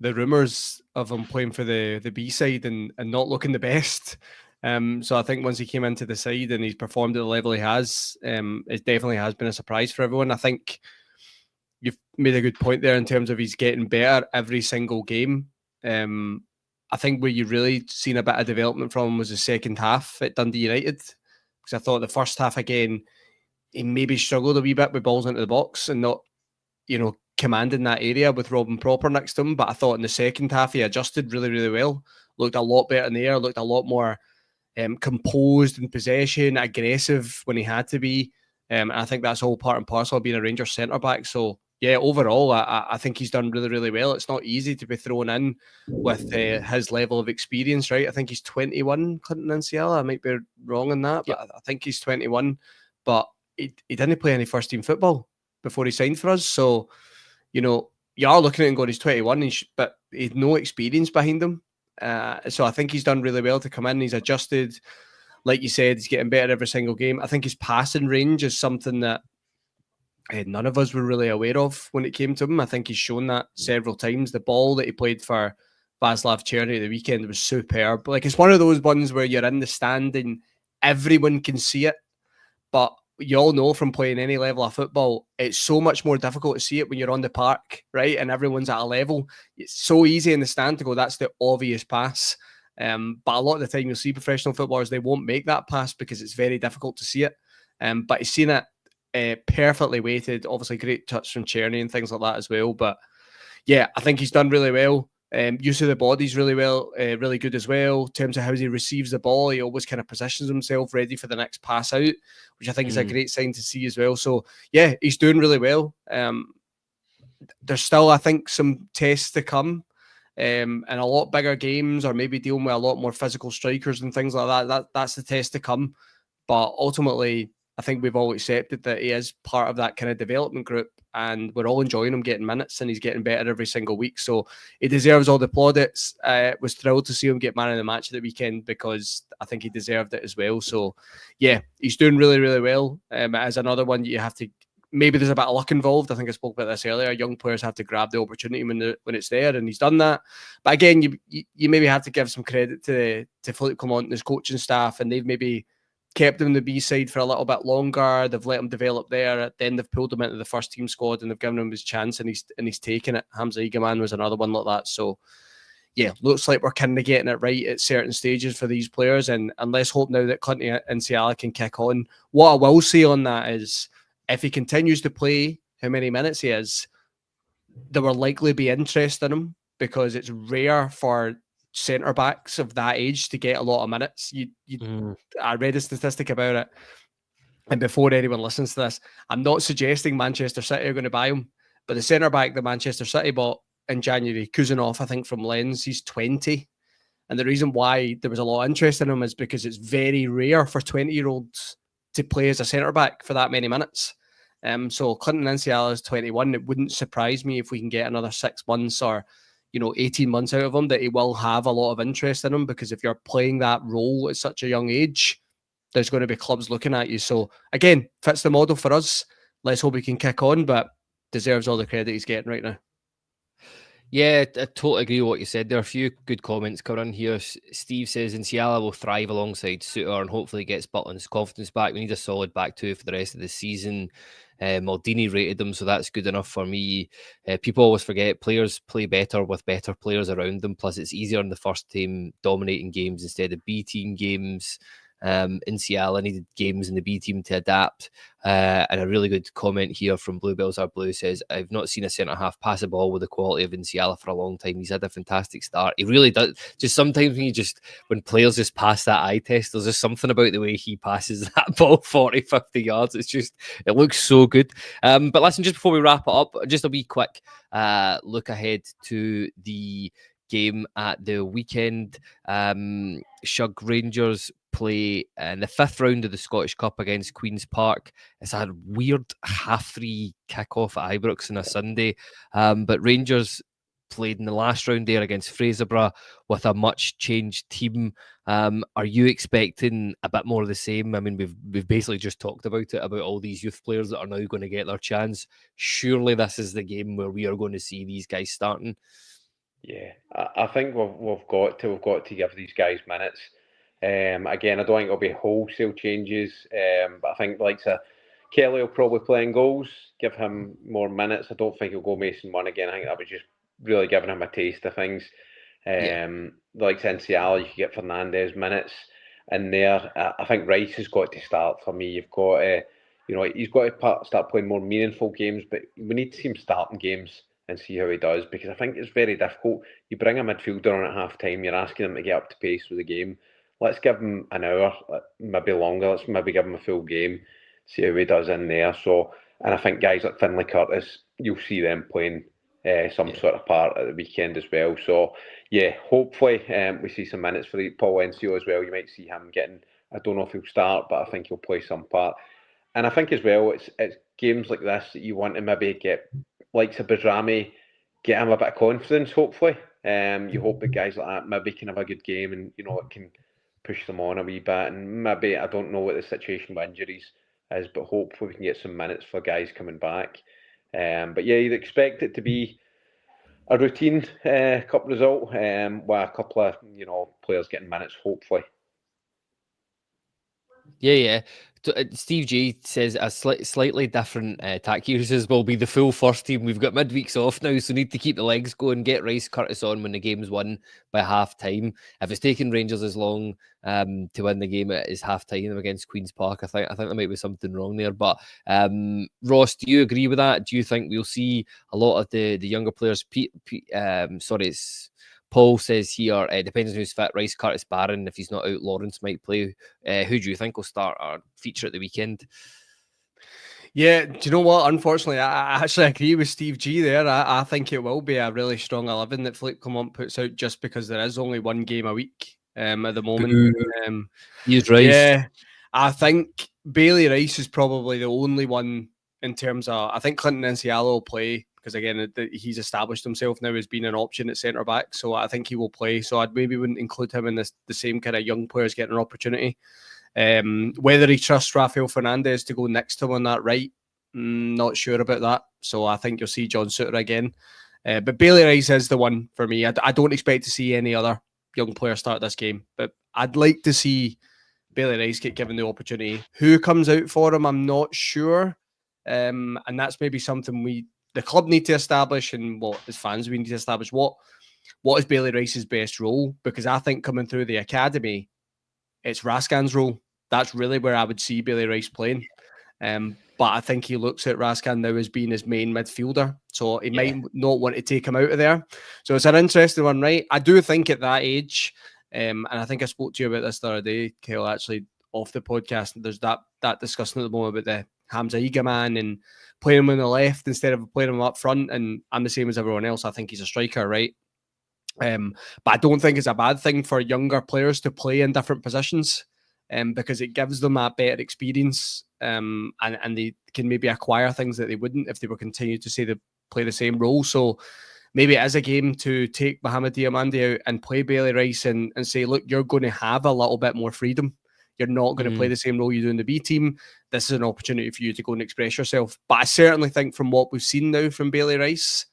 rumours of him playing for the B side and not looking the best. So I think once he came into the side and he's performed at the level he has, it definitely has been a surprise for everyone. I think you've made a good point there in terms of he's getting better every single game. I think where you really seen a bit of development from him was the second half at Dundee United, because I thought the first half, again, he maybe struggled a wee bit with balls into the box and not, commanding that area with Robin Proper next to him. But I thought in the second half he adjusted really, really well. Looked a lot better in the air, looked a lot more composed in possession, aggressive when he had to be. And I think that's all part and parcel of being a Rangers centre-back. So, yeah, overall, I think he's done really, really well. It's not easy to be thrown in with his level of experience, right? I think he's 21, Clinton and Ciala. I might be wrong on that, but I think he's 21. But he didn't play any first-team football before he signed for us. So, you are looking at him going, he's 21, but he had no experience behind him. So I think he's done really well to come in. He's adjusted. Like you said, he's getting better every single game. I think his passing range is something that none of us were really aware of when it came to him. I think he's shown that several times. The ball that he played for Václav Czerny the weekend was superb. Like, it's one of those ones where you're in the stand and everyone can see it. But you all know from playing any level of football, it's so much more difficult to see it when you're on the park, right? And everyone's at a level. It's so easy in the stand to go, that's the obvious pass. But a lot of the time you'll see professional footballers, they won't make that pass because it's very difficult to see it. But he's seen it perfectly weighted. Obviously, great touch from Czerny and things like that as well. But yeah, I think he's done really well. Use of the body's really well, really good as well. In terms of how he receives the ball, he always kind of positions himself ready for the next pass out, which I think is a great sign to see as well. So yeah, he's doing really well. There's still, I think, some tests to come, and a lot bigger games, or maybe dealing with a lot more physical strikers and things like that. That's the test to come. But ultimately, I think we've all accepted that he is part of that kind of development group, and we're all enjoying him getting minutes, and he's getting better every single week. So he deserves all the plaudits. Was thrilled to see him get man of the match at the weekend, because I think he deserved it as well. So yeah, he's doing really, really well. As another one you have to maybe there's a bit of luck involved. I think I spoke about this earlier. Young players have to grab the opportunity when it's there, and he's done that. But again, you maybe have to give some credit to Philippe Clement and his coaching staff, and they've maybe kept him in the B side for a little bit longer. They've let him develop there. Then they've pulled him into the first team squad, and they've given him his chance, and he's taken it. Hamza Egaman was another one like that. So yeah, looks like we're kind of getting it right at certain stages for these players, and let's hope now that Clinton and Ciala can kick on. What I will say on that is, if he continues to play how many minutes he is, there will likely be interest in him, because it's rare for centre backs of that age to get a lot of minutes. I read a statistic about it, and before anyone listens to this, I'm not suggesting Manchester City are going to buy him, but the centre back that Manchester City bought in January, Kuzanov, I think, from Lens, he's 20. And the reason why there was a lot of interest in him is because it's very rare for 20-year-olds to play as a centre-back for that many minutes. So Clinton Inciala is 21. It wouldn't surprise me if we can get another 6 months or 18 months out of him, that he will have a lot of interest in him, because if you're playing that role at such a young age, there's going to be clubs looking at you. So again, fits the model for us. Let's hope he can kick on, but deserves all the credit he's getting right now. Yeah, I totally agree with what you said. There are a few good comments coming in here. Steve says Inciala will thrive alongside Suter and hopefully gets Butland's confidence back. We need a solid back two for the rest of the season. Maldini rated them, so that's good enough for me. People always forget players play better with better players around them. Plus, it's easier in the first team dominating games instead of B team games. Inciala needed games in the B team to adapt. And a really good comment here from Bluebells Are Blue says, I've not seen a centre-half pass a ball with the quality of Inciala for a long time. He's had a fantastic start. He really does. Just sometimes when players just pass that eye test, there's just something about the way he passes that ball 40, 50 yards. It looks so good. But listen, just before we wrap it up, just a wee quick look ahead to the game at the weekend. Shug Rangers play in the 5th round of the Scottish Cup against Queen's Park. It's a weird 3:30 kickoff at Ibrox on a Sunday, but Rangers played in the last round there against Fraserburgh with a much changed team. Are you expecting a bit more of the same? I mean, we've basically just talked about it, about all these youth players that are now going to get their chance. Surely this is the game where we are going to see these guys starting. Yeah, I think we've got to give these guys minutes. Again, I don't think it'll be wholesale changes, but I think like Kelly will probably play in goals, give him more minutes. I don't think he'll go Mason 1 again. I think that was just really giving him a taste of things. Like Inciala, you could get Fernandez minutes in there. I think Rice has got to start for me. You've got he's got to start playing more meaningful games, but we need to see him starting games and see how he does, because I think it's very difficult. You bring a midfielder on at half time, you're asking him to get up to pace with the game. Let's give him an hour, maybe longer. Let's maybe give him a full game, see how he does in there. So, and I think guys like Finlay Curtis, you'll see them playing some sort of part at the weekend as well. So, yeah, hopefully we see some minutes for Paul Ensio as well. You might see him getting, I don't know if he'll start, but I think he'll play some part. And I think as well, it's games like this that you want to maybe get, like Sabadrami, get him a bit of confidence, hopefully. You hope that guys like that maybe can have a good game, and it can push them on a wee bit. And maybe, I don't know what the situation with injuries is, but hopefully we can get some minutes for guys coming back. But yeah, you'd expect it to be a routine cup result, with a couple of players getting minutes, hopefully. Yeah. Steve G says a slightly different tack here. He says will be the full first team. We've got midweeks off now, so need to keep the legs going. Get Rice Curtis on when the game's won by half time. If it's taking Rangers as long to win the game as half time against Queen's Park, I think there might be something wrong there. But Ross, do you agree with that? Do you think we'll see a lot of the younger players? Paul says here, depends on who's fit. Rice, Curtis, Barron. If he's not out, Lawrence might play. Who do you think will start or feature at the weekend? Yeah, do you know what? Unfortunately, I actually agree with Steve G there. I think it will be a really strong 11 that Philippe Clement puts out, just because there is only one game a week at the moment. He's Rice. Yeah, I think Bailey Rice is probably the only one in terms of, I think Clinton Inciala will play, because again, he's established himself now as being an option at centre back, so I think he will play. So I maybe wouldn't include him in the same kind of young players getting an opportunity. Whether he trusts Rafael Fernandez to go next to him on that right, Not sure about that. So I think you'll see John Souttar again. But Bailey Rice is the one for me. I don't expect to see any other young player start this game, but I'd like to see Bailey Rice get given the opportunity. Who comes out for him, I'm not sure. And that's maybe something the club need to establish, and what as fans we need to establish. What is Bailey Rice's best role? Because I think coming through the academy, it's Raskan's role. That's really where I would see Bailey Rice playing. But I think he looks at Raskan now as being his main midfielder. So he might not want to take him out of there. So it's an interesting one, right? I do think at that age, and I think I spoke to you about this the other day, Kyle, actually, off the podcast. There's that discussion at the moment about the Hamza Iga man and playing him on the left instead of playing him up front. And I'm the same as everyone else. I think he's a striker, right? But I don't think it's a bad thing for younger players to play in different positions. Because it gives them a better experience, and they can maybe acquire things that they wouldn't if they were continued to say they play the same role. So maybe it is a game to take Mohamed Diamandi out and play Bailey Rice and say, look, you're going to have a little bit more freedom. You're not going to play the same role you do in the B team. This is an opportunity for you to go and express yourself. But I certainly think from what we've seen now from Bailey Rice,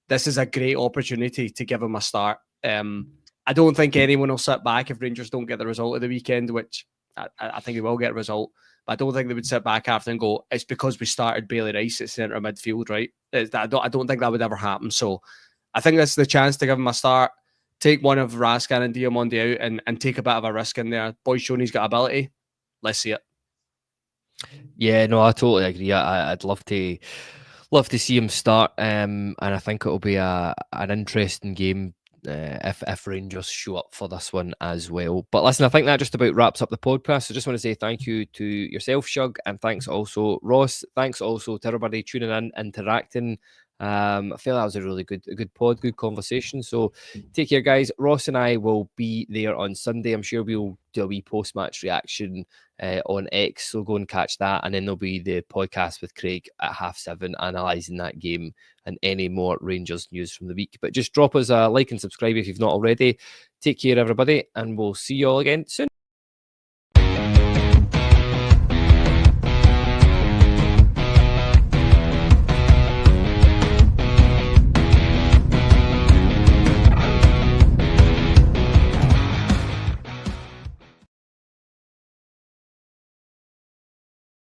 this is a great opportunity to give him a start. I don't think anyone will sit back if Rangers don't get the result of the weekend, which I think they will get a result. But I don't think they would sit back after and go, it's because we started Bailey Rice at centre midfield, right? I don't think that would ever happen. So I think that's the chance to give him a start, take one of Raskan and Diamandi out and take a bit of a risk in there. Boy's shown he's got ability. Let's see it. Yeah, no, I totally agree. I'd love to see him start, and I think it'll be an interesting game if Rangers show up for this one as well. But listen, I think that just about wraps up the podcast. So just want to say thank you to yourself, Shug, and thanks also, Ross. Thanks also to everybody tuning in, interacting. I feel that was a really good pod, good conversation. So take care, guys. Ross and I will be there on Sunday. I'm sure we'll do a wee post-match reaction on X, so go and catch that. And then there'll be the podcast with Craig at 7:30, analysing that game and any more Rangers news from the week. But just drop us a like and subscribe if you've not already. Take care, everybody, and we'll see you all again soon.